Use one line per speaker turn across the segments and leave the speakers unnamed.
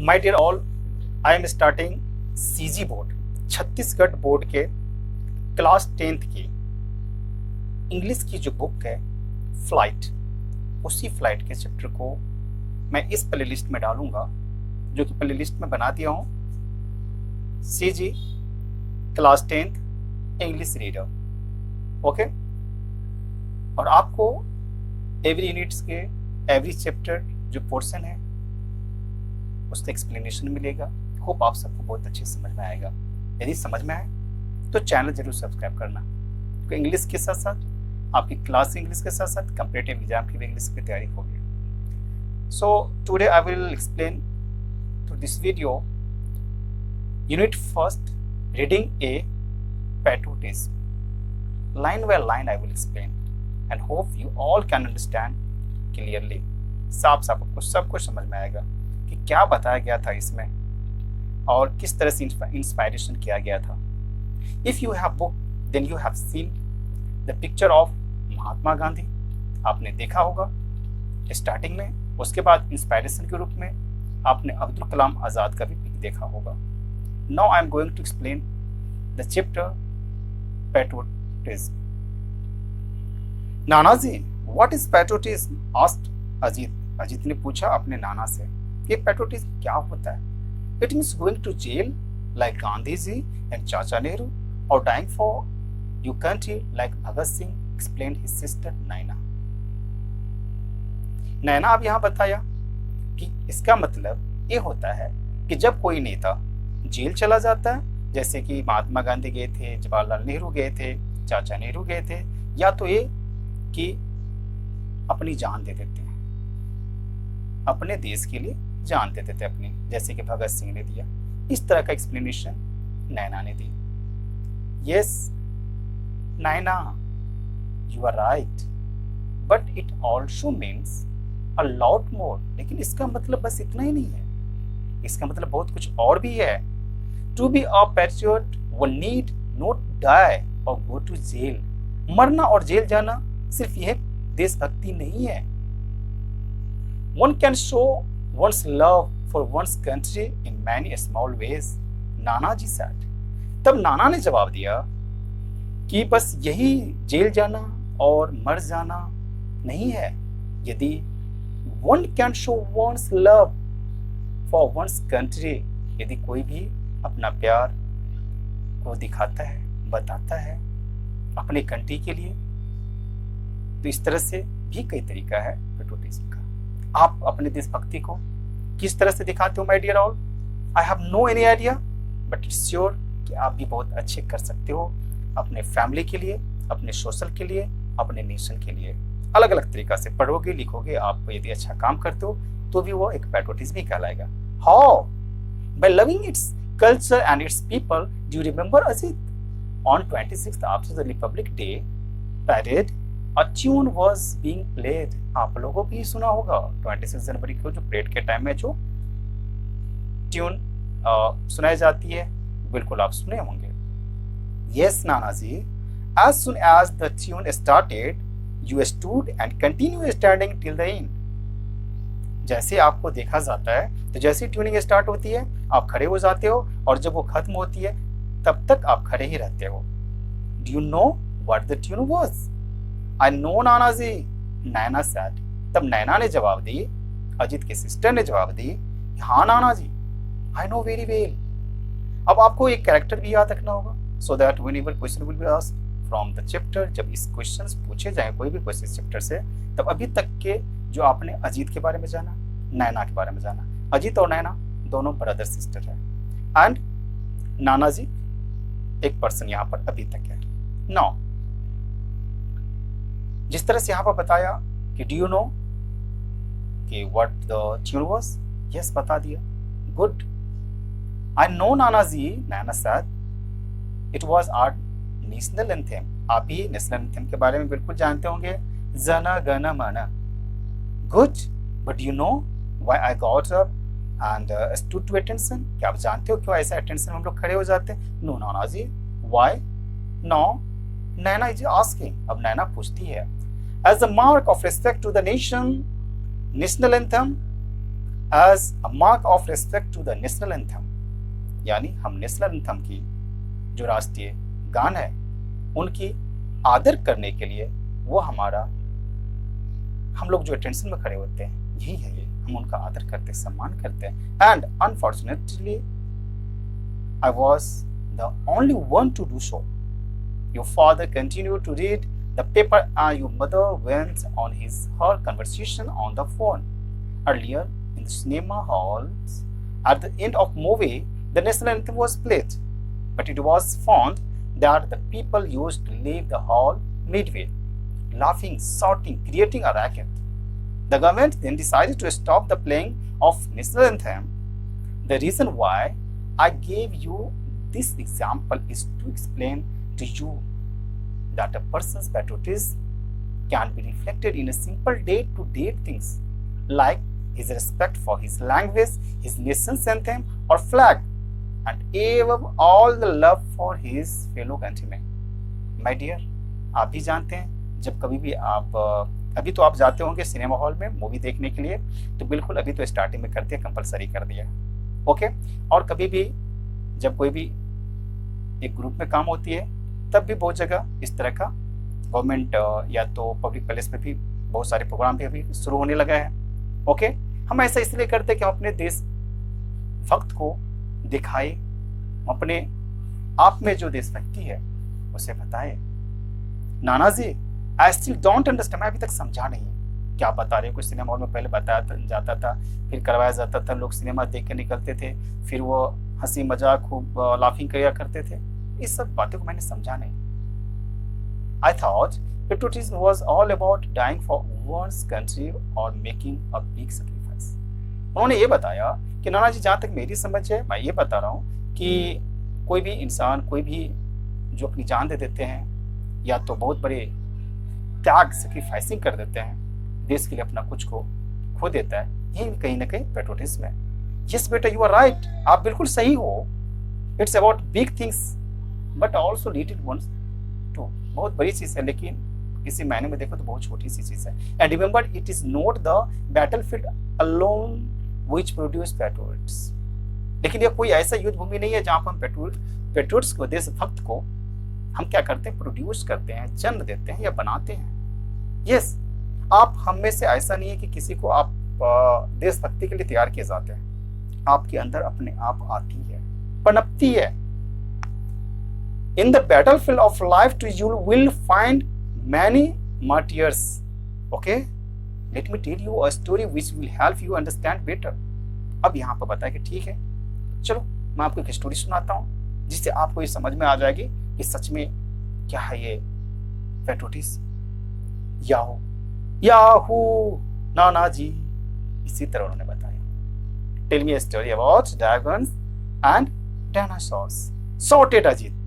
My dear all, I am starting CG board, Chhattisgarh board के class 10th की English की जो बुक है फ्लाइट, उसी फ्लाइट के चैप्टर को मैं इस प्लेलिस्ट में डालूंगा, जो कि प्लेलिस्ट में बना दिया हूँ, CG class 10th English reader. Okay, और आपको एवरी यूनिट्स के एवरी चैप्टर जो पोर्शन है उसका एक्सप्लेनेशन मिलेगा। होप आप सबको बहुत अच्छे समझ में आएगा। यदि समझ में आए तो चैनल जरूर सब्सक्राइब करना, क्योंकि इंग्लिश के साथ साथ आपकी क्लास इंग्लिश के साथ साथ कम्पिटिटिव एग्जाम की भी इंग्लिश की तैयारी होगी। So today I will explain through this video unit first, reading A patriotism. Line by line I will explain and hope you all can understand clearly. साफ साफ आपको सब कुछ समझ में आएगा कि क्या बताया गया था इसमें और किस तरह से इंस्पायरेशन किया गया था। If you have book, then you have seen the picture of Mahatma Gandhi, आपने देखा होगा स्टार्टिंग में। उसके बाद इंस्पायरेशन के रूप में आपने अब्दुल कलाम आज़ाद का भी पिक देखा होगा। Now I am going to explain the chapter patriotism. Nana ji, what is patriotism? asked Ajit. Ajit ने पूछा अपने नाना से, ये patriotism क्या होता है? It means going to jail like Gandhi ji and Chacha Nehru, or dying for your country like Bhagat Singh, explained his sister Naina. नैना अब यहाँ बताया कि इसका मतलब ये होता है कि जब कोई नेता जेल चला जाता है, जैसे कि महात्मा गांधी गए थे, जवाहरलाल नेहरू गए थे, चाचा नेहरू गए थे, या तो ये कि अपनी जान दे देते हैं, अपने देश के लिए जान दे देते अपनी, जैसे कि भगत सिंह ने दिया। इस तरह का एक्सप्लेनेशन नैना ने दी। Yes Naina, you are right, but it also means a lot more. लेकिन इसका मतलब बस इतना ही नहीं है, इसका मतलब बहुत कुछ और भी है। To be a patriot, one need not die or go to jail. मरना और जेल जाना सिर्फ यह देशभक्ति नहीं है। One can show one's love for one's country in many small ways. Nana ji said. तब नाना ने जवाब दिया कि बस यही जेल जाना और मर जाना नहीं है। यदि one can show one's love for one's country, यदि कोई भी अपना प्यार को दिखाता है, बताता है अपने कंट्री के लिए, तो इस तरह से भी कई तरीका है पेट्रियोटिज्म का। आप अपने देशभक्ति को किस तरह से दिखाते हो my dear all? I have no any idea, but it's sure कि आप भी बहुत अच्छे कर सकते हो अपने फैमिली के लिए, अपने सोशल के लिए, अपने नेशन के लिए। अलग अलग तरीका से पढ़ोगे, लिखोगे, आप यदि अच्छा काम करते हो तो भी वो एक पेट्रियोटिज्म ही कहलाएगा। How? By loving its culture and its people. Do you remember Ajit? On 26th after the Republic Day parade, a tune was being played. आप लोगों भी सुना होगा 26 जनवरी को जो परेड के टाइम में जो ट्यून सुनाई जाती है, बिल्कुल आप सुने होंगे। Yes Nana ji, as soon as the tune started, you stood and continued standing till the end. जैसे आपको देखा जाता है तो जैसे ट्यूनिंग स्टार्ट होती है आप खड़े हो जाते हो, और जब वो खत्म होती है तब तक आप खड़े ही रहते हो। Do you know what the tune was? I know Nana ji, Naina said. तब नैना ने जवाब दी, अजीत के सिस्टर ने जवाब दी, हाँ नाना जी, आई नो वेरी वेल। अब आपको एक कैरेक्टर भी याद रखना होगा, so that whenever question will be asked from the chapter, जब इस क्वेश्चंस पूछे जाए कोई भी क्वेश्चन चैप्टर से, तब अभी तक के जो आपने अजीत के बारे में जाना, नैना के बारे में जाना। अजीत और नैना दोनों ब्रदर सिस्टर है, एंड नाना जी एक पर्सन यहाँ पर अभी तक है। नो, जिस तरह से यहाँ पर बताया कि डू यू नो कि what the tune was? Yes बता दिया, good. I know Nana ji, Naina said it was our national anthem. आप भी नेशनल एंथम के बारे में बिल्कुल जानते होंगे, जन गण मन। Good, but you know why I got up and stood to attention? क्या आप जानते हो क्यों ऐसा अटेंशन हम लोग खड़े हो जाते हैं? No Nana ji, why? No, Naina is asking. अब नैना पूछती है, as a mark of respect to the nation, national anthem as a mark of respect to the national anthem, यानी हम नेशनल एंथम की जो राष्ट्रीय गान है उनकी आदर करने के लिए वो हमारा हम लोग जो अटेंशन में खड़े होते हैं यही है, ये हम उनका आदर करते हैं, सम्मान करते हैं। And unfortunately I was the only one to do so. Your father continue to read the paper and your mother went on her conversation on the phone. Earlier in the cinema halls, at the end of movie, the national anthem was played, but it was found that the people used to leave the hall midway, laughing, shouting, creating a racket. The government then decided to stop the playing of national anthem. The reason why I gave you this example is to explain to you that a person's patriotism can be reflected in a simple day-to-day things like his respect for his language, his nation's anthem or flag, and above all the love for his fellow countrymen. My dear, आप भी जानते हैं जब कभी भी आप अभी तो आप जाते होंगे सिनेमा हॉल में मूवी देखने के लिए, तो बिल्कुल अभी तो स्टार्टिंग में कर दिया, कंपलसरी कर दिया, ओके। और कभी भी जब कोई भी एक ग्रुप में काम होती है तब भी बहुत जगह इस तरह का गवर्नमेंट या तो पब्लिक प्लेस में भी बहुत सारे प्रोग्राम भी अभी शुरू होने लगा है, ओके। हम ऐसा इसलिए करते हैं कि हम अपने देश भक्त को दिखाए, अपने आप में जो देशभक्ति है उसे बताए। नाना जी, आई स्टिल डोंट अंडरस्टैंड, मैं अभी तक समझा नहीं क्या बता रहे हो। कुछ सिनेमा हॉल में पहले बताया जाता था, फिर करवाया जाता था, लोग सिनेमा देख के निकलते थे, फिर वो हंसी मजाक खूब लाफिंग किया करते थे। इस सब बातों को मैंने समझा नहीं। I thought patriotism was all about dying for one's country or making a big sacrifice. उन्होंने ये बताया कि नाना जी, जहाँ तक मेरी समझ है, मैं ये बता रहा हूँ कि कोई भी इंसान, कोई भी जो अपनी जान दे देते हैं या तो बहुत बड़े त्याग सेक्रीफाइसिंग कर देते हैं, देश के लिए अपना कुछ को खो देता है, यही कहीं ना कहीं पेट्रोटिज्म है। यस बेटा, यू आर राइट, आप बिल्कुल सही हो। It's about big things but also little ones too. बहुत बड़ी चीज है लेकिन किसी मायने में देखो तो बहुत छोटी सी चीज है। And remember, it is not the battlefield alone which produce patriots. लेकिन यह कोई ऐसा युद्ध भूमि नहीं है जहां पर हम पैट्रियट्स को, देशभक्त को हम क्या करते हैं, प्रोड्यूस करते हैं, जन्म देते हैं या बनाते हैं। यस, आप हम में से ऐसा नहीं है कि किसी को आप देशभक्ति के लिए तैयार किए जाते हैं, आपके अंदर अपने आप आती है, पनपती है। In the battlefield of life, you will find many martyrs. Okay? Let me tell you a story which will help you understand better. अब यहाँ पर बताया कि ठीक है, चलो मैं आपको एक स्टोरी सुनाता हूँ जिससे आपको ये समझ में आ जाएगी कि सच में क्या है ये पैट्रियटिज्म। याहू नाना जी, इसी तरह उन्होंने बताया। Tell me a story about dragons and dinosaurs. Shouted Ajit.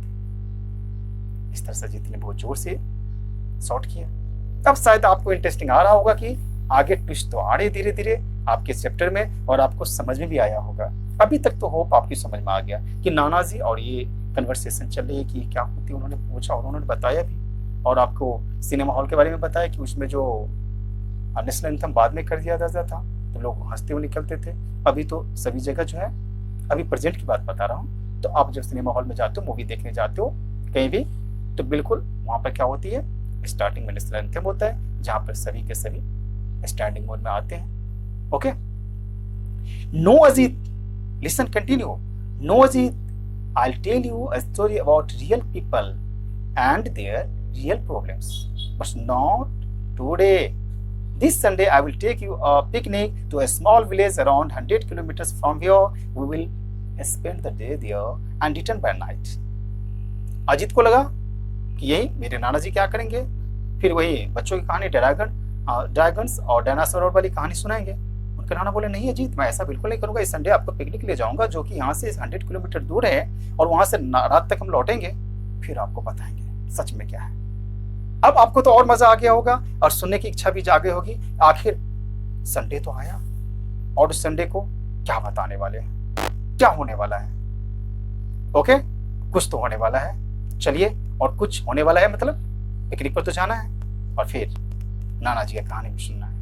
इस तरह से अजीत ने बहुत जोर से शॉर्ट किया। अब शायद आपको इंटरेस्टिंग आ रहा होगा कि आगे ट्विस्ट तो आ रही धीरे धीरे आपके चैप्टर में और आपको समझ में भी आया होगा। अभी तक तो होप आपकी समझ में आ गया कि नाना जी और ये कन्वर्सेशन चल रही है कि क्या होती है। उन्होंने पूछा और उन्होंने बताया भी, और आपको सिनेमा हॉल के बारे में बताया कि उसमें जो नेशनल एंथम बाद में कर दिया जाता था तो लोग हंसते हुए निकलते थे। अभी तो सभी जगह जो है, अभी प्रेजेंट की बात बता रहा हूँ, तो आप जब सिनेमा हॉल में जाते हो, मूवी देखने जाते हो कहीं भी, तो बिल्कुल वहां पर क्या होती है, स्टार्टिंग में नेशनल एंथम होता है जहां पर सभी के सभी स्टैंडिंग मोड में आते हैं। Okay, no Ajit, listen, continue. No Ajit, I will tell you a story about real people and their real problems, but not today. This Sunday I will take you a picnic to a small village around 100 kilometers from here. We will spend the day there and return by night. Ajit को लगा कि यही मेरे नाना जी क्या करेंगे, फिर वही बच्चों की कहानी ड्रैगन्स और डायनासोर वाली कहानी सुनाएंगे। उनके नाना बोले, नहीं अजीत, मैं ऐसा बिल्कुल नहीं करूंगा। इस संडे आपको पिकनिक ले जाऊंगा जो कि यहाँ से 100 किलोमीटर दूर है, और वहां से रात तक हम लौटेंगे, फिर आपको बताएंगे सच में क्या है। अब आपको तो और मजा आ गया होगा और सुनने की इच्छा भी जागे होगी। आखिर संडे तो आया, और उस संडे को क्या बताने वाले हैं, क्या होने वाला है। ओके, कुछ तो होने वाला है। चलिए, और कुछ होने वाला है मतलब पिकनिक पर तो जाना है और फिर नाना जी की कहानी भी सुनना है।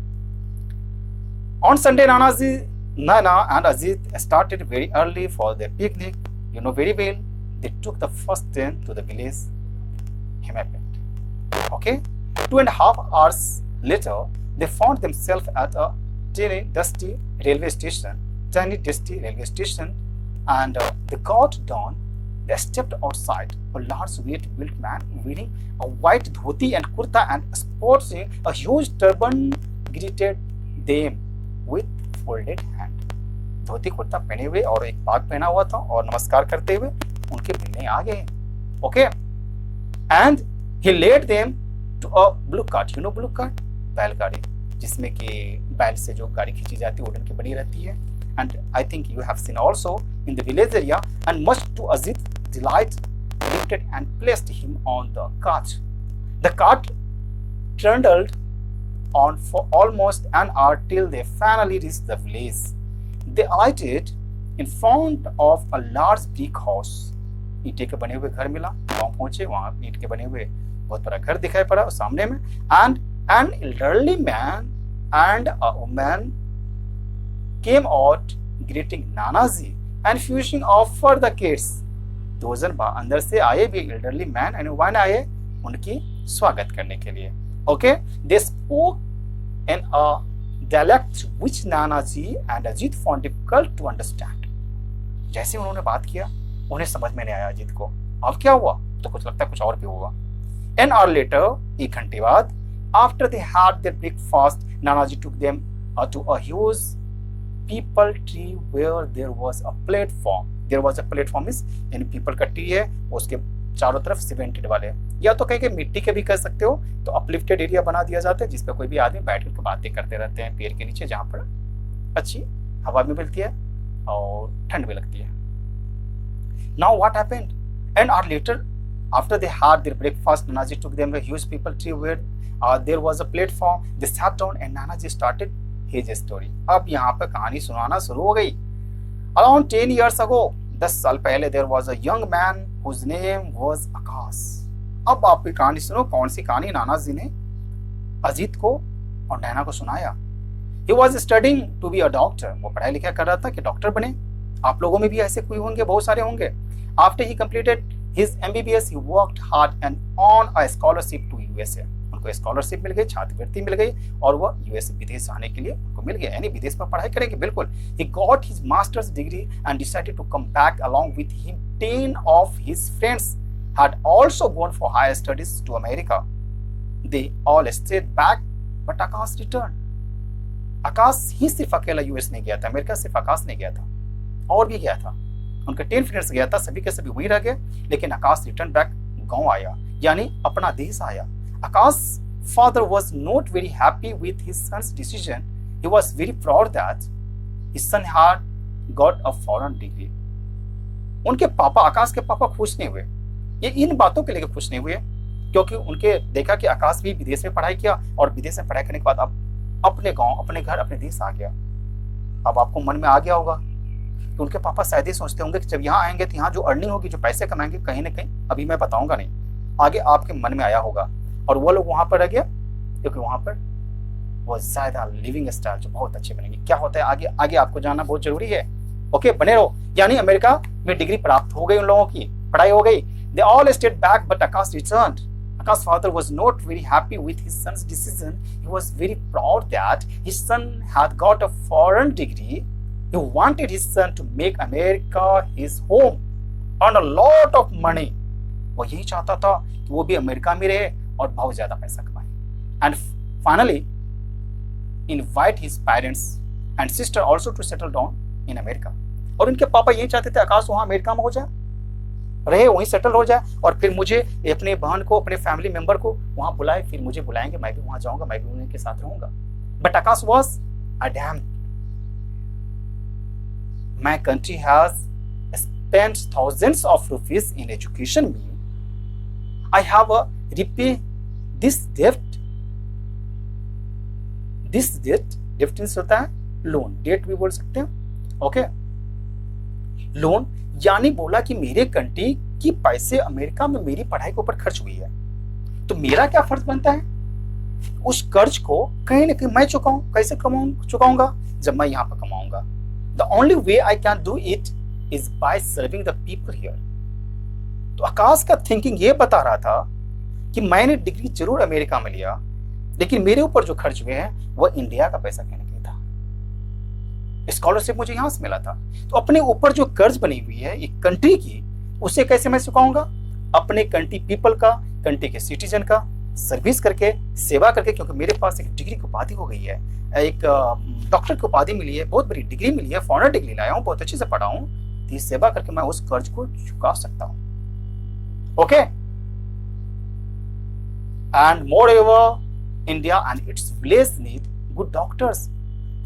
On Sunday Nana ji Nana and Ajit started very early for their picnic. You know very well, they took the first train to the village Himapet. Okay, 2.5 hours later, they found themselves at a tiny dusty railway station, and they got down. They stepped outside. A large weight-built man wearing a white dhoti and kurta and sporting a huge turban greeted them with folded hand. Dhoti kurta पहने हुए और एक पाग पहना हुआ था और नमस्कार करते हुए उनके मिलने आ गए. Okay, and he led them to a blue cart. You know blue cart? बैलगाड़ी, जिसमें कि बैल से जो गाड़ी खींची जाती है वुडन की बनी रहती है. And I think you have seen also in the village area, and much to Ajit's delight, lifted and placed him on the cart. The cart trundled on for almost an hour till they finally reached the village. They alighted in front of a large brick house. ईंटे के बने हुए घर मिला. गांव पहुंचे, वहां ईंट के बने हुए बहुत बड़ा घर दिखाई पड़ा सामने में. And an elderly man and a woman came out greeting Nanaji and fishing off for the kids. दो जन अंदर से आए भी, elderly man and woman आए उनकी स्वागत करने के लिए. Okay, they spoke in a dialect which Nanaji and Ajit found difficult to understand. जैसे उन्होंने बात किया उन्हें समझ में नहीं आया अजीत को. अब क्या हुआ? तो कुछ लगता है कुछ और भी होगा. An hour later, एक घंटे बाद, after they had their breakfast, Nanaji took them to a huge peepal tree where there was a platform. There was a platform is यानी पीपल का ट्री है, उसके चारों तरफ सीमेंटेड वाले, या तो कहीं के मिट्टी के भी कह सकते हो. तो अपलिफ्टेड एरिया बना दिया जाता है जिस पे कोई भी आदमी बैठ कर बातें करते रहते हैं पेड़ के नीचे, जहाँ पर अच्छी हवा भी मिलती है और ठंड भी लगती है. Now what happened? An hour later, after they had their breakfast, Nanaji took them to a huge people tree where there was a platform. They sat down and Nanaji started his story. अब यहाँ पर कहानी सुनाना शुरू हो गई. Around 10 years ago, 10 साल पहले, there was a young man whose name was आकाश. अब आपकी कहानी सुनो. कौन सी कहानी? नानाजी ने अजीत को और नैना को सुनाया. He was studying to be a doctor. वो पढ़ाई लिखाई कर रहा था कि डॉक्टर बने. आप लोगों में भी ऐसे कोई होंगे, बहुत सारे होंगे. After he completed his MBBS, he worked hard and on a scholarship to USA. उनको स्कॉलरशिप मिल गई, छात्रवृत्ति मिल गई और वो यूएस विदेश जाने के लिए उनको मिल गया, यानी विदेश में पढ़ाई करेंगे. बिल्कुल. He got his master's degree and decided to come back. Along with him, 10 of his friends had also gone for higher studies to America. They all stayed back, but Akash returned. आकाश ही सिर्फ अकेला US नहीं गया था, America सिर्फ आकाश नहीं गया था, और भी गया था. उनके 10 फ्रेंड्स गया था, सभी के सभी वहीं रह गए. लेकिन आकाश रिटर्न बैक, गांव आया, यानी अपना देश आया. Akash's father was not very happy with his son's decision. He was very proud that his son had got a foreign degree. उनके पापा, आकाश के पापा खुश नहीं हुए. ये इन बातों के लिए खुश नहीं हुए क्योंकि उनके देखा कि आकाश भी विदेश में पढ़ाई किया और विदेश में पढ़ाई करने के बाद अब अपने गांव, अपने घर, अपने देश आ गया. अब आपको मन में आ गया होगा कि उनके पापा शायद ही सोचते होंगे कि जब यहाँ आएंगे तो यहाँ जो अर्निंग होगी, जो पैसे कमाएंगे, कहीं ना कहीं, अभी मैं बताऊंगा नहीं, आगे आपके मन में आया होगा. और वो लोग वहां पर रह गया क्योंकि वहां पर वो ज्यादा लिविंग स्टाइल जो बहुत अच्छे बनेंगे. क्या होता है आगे, आगे आपको जानना बहुत जरूरी है. ओके, बने रहो. यानी अमेरिका में डिग्री प्राप्त हो गई उन लोगों की, पढ़ाई हो गई. They all stayed back but Akash returned. Akash's father was not very happy with his son's decision. He was very proud that his son had got a foreign degree. He wanted his son to make America his home, earn a lot of money. वो यही चाहता था कि वो भी America में रहे और बहुत ज्यादा पैसा कमाए. And finally, invite his parents and sister also to settle down in America. और इनके पापा यही चाहते थे आकाश वहां अमेरिका में हो जाए, रहे, वहीं सेटल हो जाए, और फिर मुझे, अपने बहन को, अपने फैमिली मेंबर को वहां बुलाए, फिर मुझे बुलाएंगे, मैं भी वहां जाऊंगा, मैं भी उनके साथ रहूंगा. But Akash was adamant. My country has spent thousands of rupees in education me. I have a repay this debt. This debt, debt means होता है लोन, डेट भी बोल सकते हैं. ओके, लोन यानी बोला कि मेरे कंट्री की पैसे अमेरिका में मेरी पढ़ाई के ऊपर खर्च हुई है, तो मेरा क्या फर्ज बनता है उस कर्ज को कहीं ना कहीं मैं चुकाऊं. कैसे चुकाऊंगा? जब मैं यहाँ पर कमाऊंगा, the only way I can do it is by serving the people here. तो आकाश का थिंकिंग ये बता रहा था कि मैंने डिग्री जरूर अमेरिका में लिया, लेकिन मेरे ऊपर जो खर्च हुए हैं वह इंडिया का पैसा कहने के लिए था। स्कॉलरशिप मुझे यहां से मिला था, तो अपने ऊपर जो कर्ज बनी हुई है एक कंट्री की, उसे कैसे मैं चुकाऊंगा? अपने कंट्री पीपल का, कंट्री के सिटीजन का सर्विस करके, सेवा करके। क्योंकि मेरे पास एक डिग्री की उपाधि हो गई है, एक डॉक्टर की उपाधि मिली है, बहुत बड़ी डिग्री मिली है, फॉरेनर डिग्री लाया हूँ, बहुत अच्छे से पढ़ा हूँ, तो सेवा करके मैं उस कर्ज को चुका सकता हूँ। Okay, and more ever India and it's village need good doctors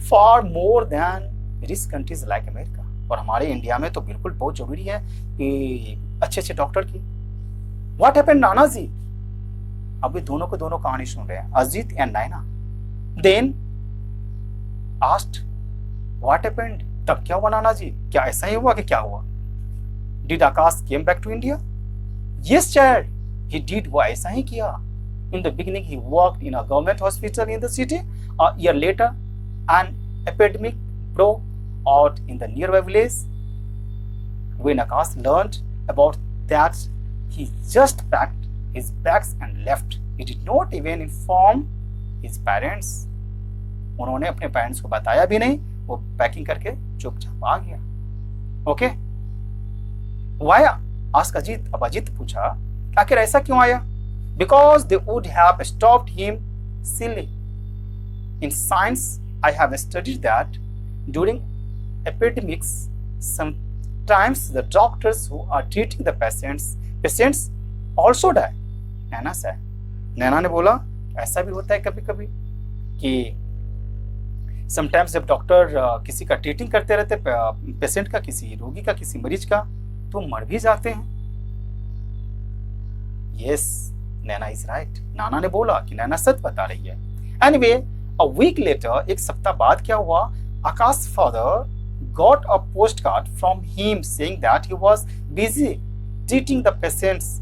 for more than rich countries like America. और हमारे इंडिया में तो बिल्कुल बहुत जरूरी है कि अच्छे अच्छे डॉक्टर की। व्हाट हैपेंड नाना जी? अभी दोनों को दोनों कहानी सुन रहे हैं, Ajit and Naina. Then asked what happened? तब क्या हुआ नाना जी? क्या ऐसा ही हुआ कि क्या हुआ? Did Akash came back to India? Yes child, he did. वो ऐसा ही किया। In the beginning, he worked in a government hospital in the city. A year later, an epidemic broke out in the nearby village. When Akash learned about that, he just packed his bags and left. He did not even inform his parents. उन्होंने अपने parents को बताया भी नहीं, वो packing करके चुपचाप आ गया। Okay, Why? आस्क अजीत। अब अजीत पूछा आखिर ऐसा क्यों आया? Because they would have stopped him silly. In science, I have studied that during epidemics, sometimes the doctors who are treating the patients also die. Naina said. नैना ने बोला ऐसा भी होता है कभी कभी कि समटाइम्स जब डॉक्टर किसी का ट्रीटिंग करते रहते, पेशेंट का, किसी रोगी का, किसी मरीज का, तो मर भी जाते हैं। Yes, Naina is right. नाना ने बोला कि नैना सच बता रही है। एनीवे, अ वीक लेटर, एक सप्ताह बाद क्या हुआ? Akash father got a post card from him saying that he was busy treating the patients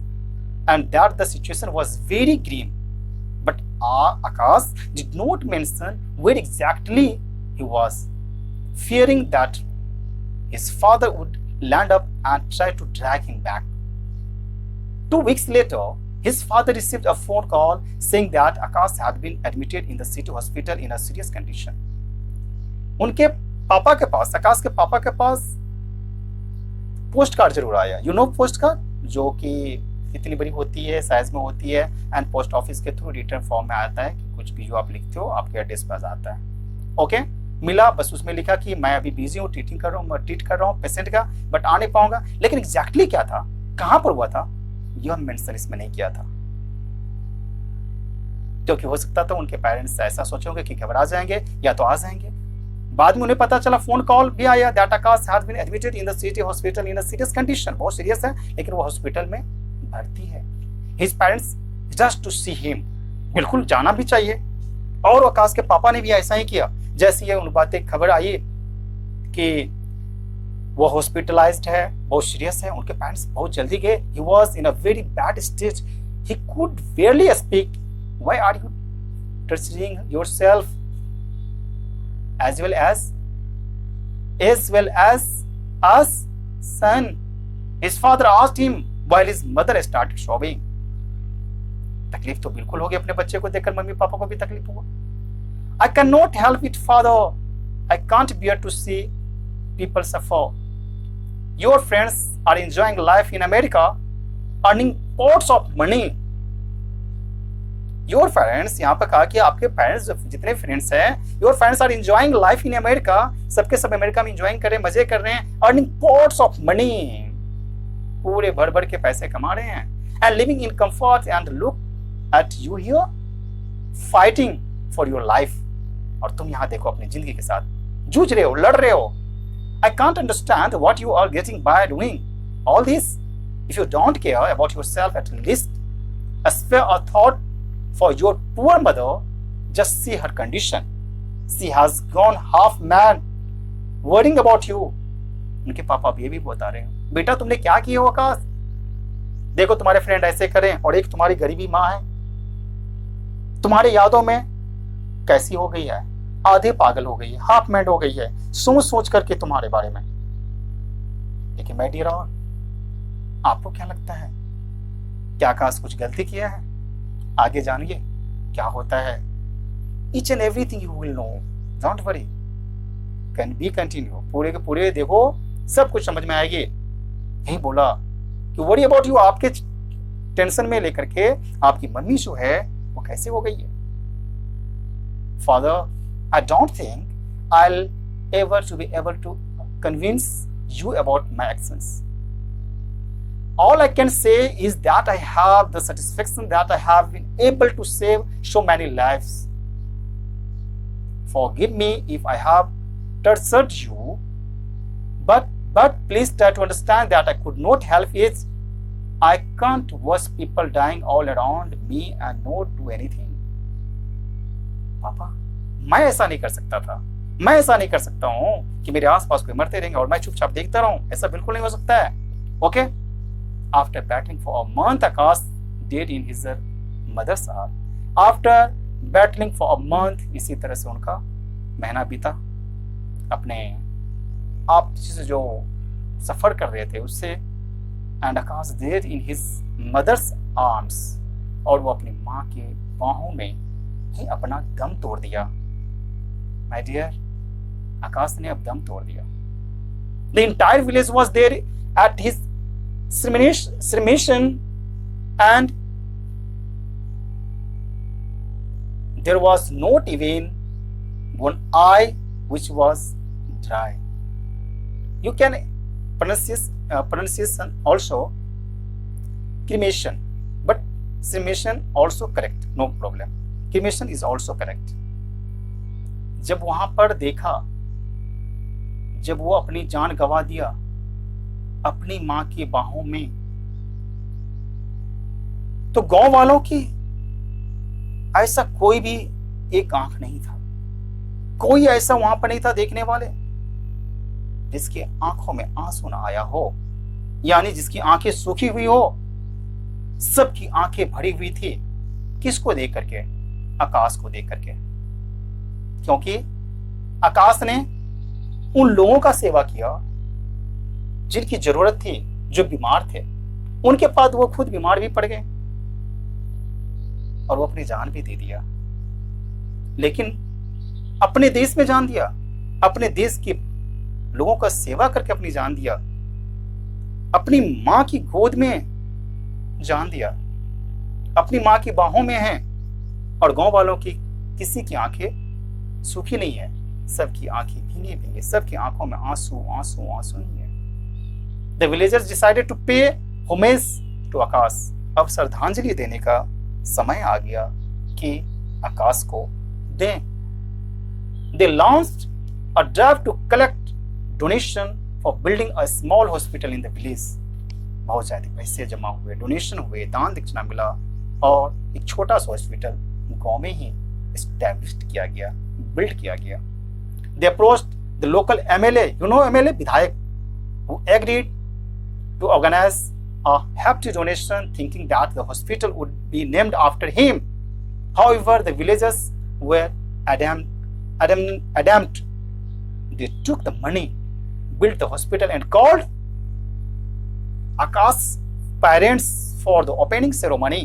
and that the situation was very green, but Akash did not mention where exactly he was, fearing that his father would land up and try to drag him back. 2 weeks later, his father received a phone call saying that Akash had been admitted in the city hospital in a serious condition. उनके पापा के पास, आकाश के पापा के पास post card जरूर आया। You know post card, जो कि इतनी बड़ी होती है, साइज में होती है, एंड पोस्ट ऑफिस के थ्रू रिटर्न फॉर्म में आता है कि कुछ भी जो आप लिखते हो आपके एड्रेस पर आता है। ओके, मिला, बस उसमें लिखा कि मैं अभी बिजी हूँ, ट्रीट कर रहा हूँ पेशेंट का, बट आ नहीं पाऊंगा। लेकिन एग्जैक्टली क्या था, कहां पर हुआ था, यह मेंशन इसमें नहीं किया था, क्योंकि हो सकता था उनके पेरेंट्स ऐसा सोचे होंगे कि घबरा जाएंगे या तो आ जाएंगे। बाद में उन्हें पता चला, फोन कॉल भी आया, that Akash has been admitted in the city hospital in a serious condition. बहुत सीरियस है, लेकिन वो हॉस्पिटल में भर्ती है। His parents just to see him, बिल्कुल जाना भी चाहिए। और आकाश के पापा ने भी ऐसा ही किया। जैसे ये उन बातें खबर आई कि वो हॉस्पिटलाइज्ड है, बहुत सीरियस है, उनके पेरेंट्स बहुत जल्दी गए। He was in a very bad stage, he could barely speak. Why are you torturing yourself as well as us, son? His father asked him while his mother started sobbing. तकलीफ तो बिल्कुल होगी, अपने बच्चे को देखकर मम्मी पापा को भी तकलीफ हुआ। I cannot help it, father. I can't bear to see people suffer. Your friends are enjoying life in America, earning pots of money. Your parents, यहाँ पर कहा कि आपके पेरेंट्स जितने फ्रेंड्स हैं, your friends are enjoying life in America, सबके सब America में enjoying कर रहे हैं, मजे कर रहे हैं, earning pots of money, पूरे भर भर के पैसे कमा रहे हैं, and living in comfort, and look at you here fighting for your life. और तुम यहाँ देखो अपनी जिंदगी के साथ जूझ रहे हो, लड़ रहे हो। I can't understand what you are getting by doing all this. If you don't care about yourself, at least spare a thought for your poor mother. Just see her condition. She has gone half mad worrying about you. उनके पापा भी ये भी बता रहे हैं, बेटा तुमने क्या किया हो आकाश, देखो तुम्हारे फ्रेंड ऐसे करें, और एक तुम्हारी गरीबी माँ है, तुम्हारे यादों में कैसी हो गई है। आधे पागल हो गई है, हाफ मैंड हो गई है सोच सोच करके तुम्हारे बारे में। लेकिन माय डियर ऑल, आपको क्या लगता है, क्या आकाश कुछ गलती किया है? आगे जानिए क्या होता है। Each and everything you will know, don't worry, can be continue. पूरे के पूरे देखो, सब कुछ समझ में आएगी। यही बोला कि वरी अबाउट यू, आपके टेंशन में लेकर के आपकी मम्मी जो है वो कैसे हो गई है। Father, I don't think I will ever to be able to convince you about my actions. All I can say is that I have the satisfaction that I have been able to save so many lives. Forgive me if I have tortured you, but please try to understand that I could not help it. I can't watch people dying all around me and not do anything. पापा, मैं ऐसा नहीं कर सकता था, मैं ऐसा नहीं कर सकता हूं कि मेरे आसपास कोई मरते रहेंगे और मैं चुपचाप देखता रहूं। ऐसा बिल्कुल नहीं हो सकता है। Okay, after battling for a month, Akash dead in his mother's arm. After battling for a month, इसी तरह से उनका महीना बीता, अपने आप से जो सफर कर रहे थे उससे। And Akash dead in his mother's arms, और वो अपनी माँ के बाहों में ही अपना दम तोड़ दिया। माय डियर, आकाश ने अब दम तोड़ दिया। The entire village was there at his cremation, and there was not even one eye which was dry. You can pronunciation also cremation, but cremation also correct, no problem. Cremation is also correct. जब वहां पर देखा, जब वो अपनी जान गंवा दिया अपनी मां की बाहों में, तो गांव वालों की ऐसा कोई भी एक आंख नहीं था, कोई ऐसा वहां पर नहीं था देखने वाले जिसकी आंखों में आंसू ना आया हो, यानी जिसकी आंखें सूखी हुई हो। सबकी आंखें भरी हुई थी, किसको देख करके? आकाश को देख करके, क्योंकि आकाश ने उन लोगों का सेवा किया जिनकी जरूरत थी, जो बीमार थे। उनके बाद वो खुद बीमार भी पड़ गए और वो अपनी जान भी दे दिया। लेकिन अपने देश में जान दिया, अपने देश के लोगों का सेवा करके अपनी जान दिया, अपनी मां की गोद में जान दिया, अपनी मां की बाहों में है। और गांव वालों की किसी की आंखें सूखी नहीं है, सबकी आंखें भींगी भींगी, सबकी आंखों में आंसू आंसू आंसू ही है। The villagers decided to pay homage to Akash. अब श्रद्धांजलि देने का समय आ गया कि आकाश को दें। They launched a drive to collect donation for building a small hospital in the village. बहुत ज्यादा पैसे जमा हुए, डोनेशन हुए, दान दक्षिणा मिला और एक छोटा सा हॉस्पिटल गांव में ही एस्टैब्लिश किया गया, बिल्ड किया गया। They approached the local MLA, you know MLA, विधायक, who agreed to organize a hefty donation, thinking that the hospital would be named after him. However, the villagers were adamant. They took the money, built the hospital, and called Akash's parents for the opening ceremony.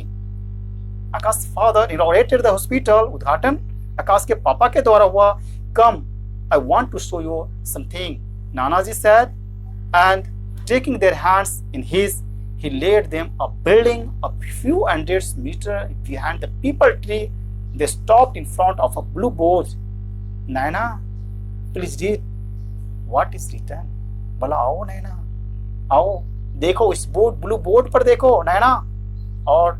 Akash's father inaugurated the hospital. उद्घाटन आकाश के पापा के द्वारा हुआ। Come, I want to show you something, Nanaji said, and taking their hands in his, he led them a building a few hundred meters behind the people tree. They stopped in front of a blue board. Naina, please read what is written. बोला आओ नैना, आओ देखो इस blue board पर देखो नैना, और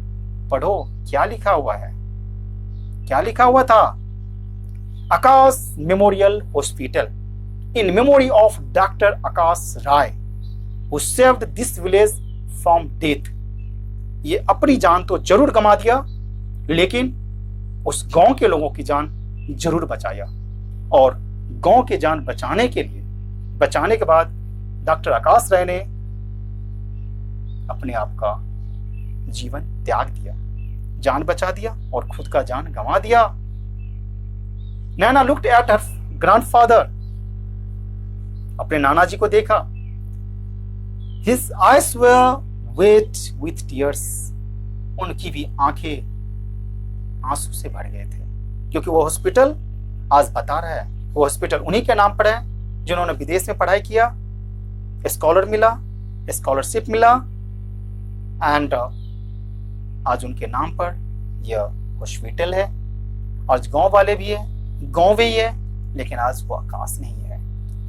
पढ़ो क्या लिखा हुआ है। क्या लिखा हुआ था? Akash Memorial Hospital in memory of Dr. Akash Rai, who saved this village from death. ये अपनी जान तो जरूर गंवा दिया, लेकिन उस गांव के लोगों की जान जरूर बचाया। और गांव की जान बचाने के लिए, बचाने के बाद डॉक्टर आकाश राय ने अपने आप का जीवन त्याग दिया, जान बचा दिया और खुद का जान गंवा दिया। नैना लुक्ड एट हर ग्रैंडफादर, अपने नाना जी को देखा। His eyes were wait with tears, उनकी भी आंखें आंसू से भर गए थे, क्योंकि वो हॉस्पिटल आज बता रहा है, वो हॉस्पिटल उन्हीं के नाम पर है जिन्होंने विदेश में पढ़ाई किया, स्कॉलर मिला, स्कॉलरशिप मिला, एंड आज उनके नाम पर यह हॉस्पिटल है। और गांव वाले भी है, गांव भी है, लेकिन आज वो आकाश नहीं है।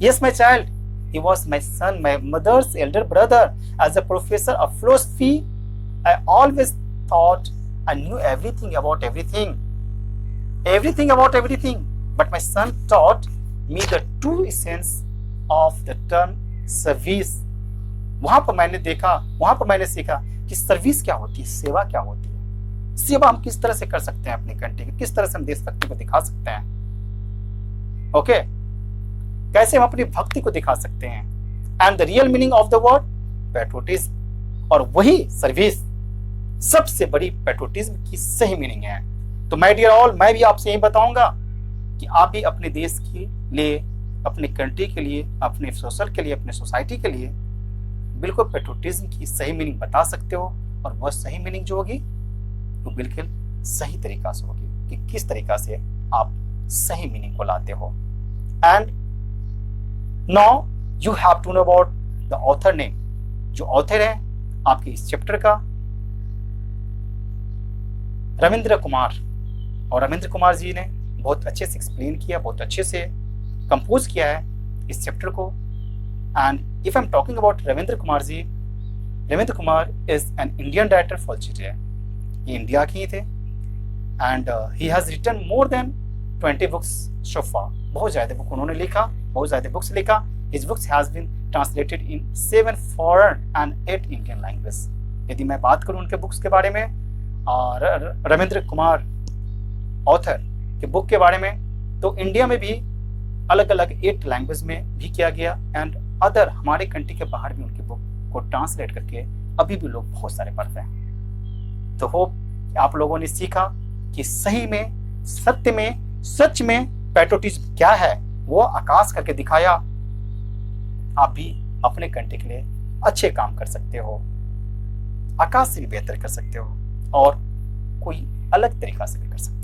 Yes my child, he was my son, my mother's elder brother. As a professor of philosophy, I always thought I knew everything about everything, everything about everything. But my son taught me the true essence of the term service. वहां पर मैंने देखा, वहां पर मैंने सीखा कि service क्या होती है, सेवा क्या होती है, सेवा हम किस तरह से कर सकते हैं अपनी कंट्री की, किस तरह से हम देशभक्ति को दिखा सकते हैं। ओके, कैसे हम अपनी भक्ति को दिखा सकते हैं। And the real meaning of the word patriotism, और वही सर्विस सबसे बड़ी पैट्रियोटिज्म की सही मीनिंग है। तो माय डियर ऑल, मैं भी आपसे यही बताऊंगा कि आप भी अपने देश के लिए, अपने कंट्री के लिए, अपने सोशल के लिए, अपने सोसाइटी के लिए बिल्कुल पैट्रियोटिज्म की सही मीनिंग बता सकते हो। और वह सही मीनिंग जो होगी वो बिल्कुल सही तरीका से होगी कि किस तरीका से आप सही मीनिंग को लाते हो। And Now you have to know about the author name. जो ऑथर है आपके इस चैप्टर का, रविंद्र कुमार। और रविंद्र कुमार जी ने बहुत अच्छे से एक्सप्लेन किया, बहुत अच्छे से कंपोज किया है इस चैप्टर को। And if I am talking about Ravindra Kumar ji, Ravindra Kumar is an Indian writer for चिटिया, ये इंडिया के ही थे। And he has written more than 20 books so far, बहुत ज्यादा बुक उन्होंने लिखा, बहुत ज्यादा बुक्स लिखा। His books has been translated in 7 foreign and 8 Indian languages. यदि मैं बात करूं उनके बुक्स के बारे में और रविंद्र कुमार ऑथर के बुक के बारे में, तो इंडिया में भी अलग अलग 8 लैंग्वेज में भी किया गया, एंड अदर हमारे कंट्री के बाहर भी उनके बुक को ट्रांसलेट करके अभी भी लोग बहुत सारे पढ़ते हैं। तो होप आप लोगों ने सीखा कि सही में, सत्य में, सच में पैट्रियोटिज्म क्या है, वो आकाश करके दिखाया। आप भी अपने कंट्री के लिए अच्छे काम कर सकते हो, आकाश से भी बेहतर कर सकते हो, और कोई अलग तरीका से भी कर सकते हो।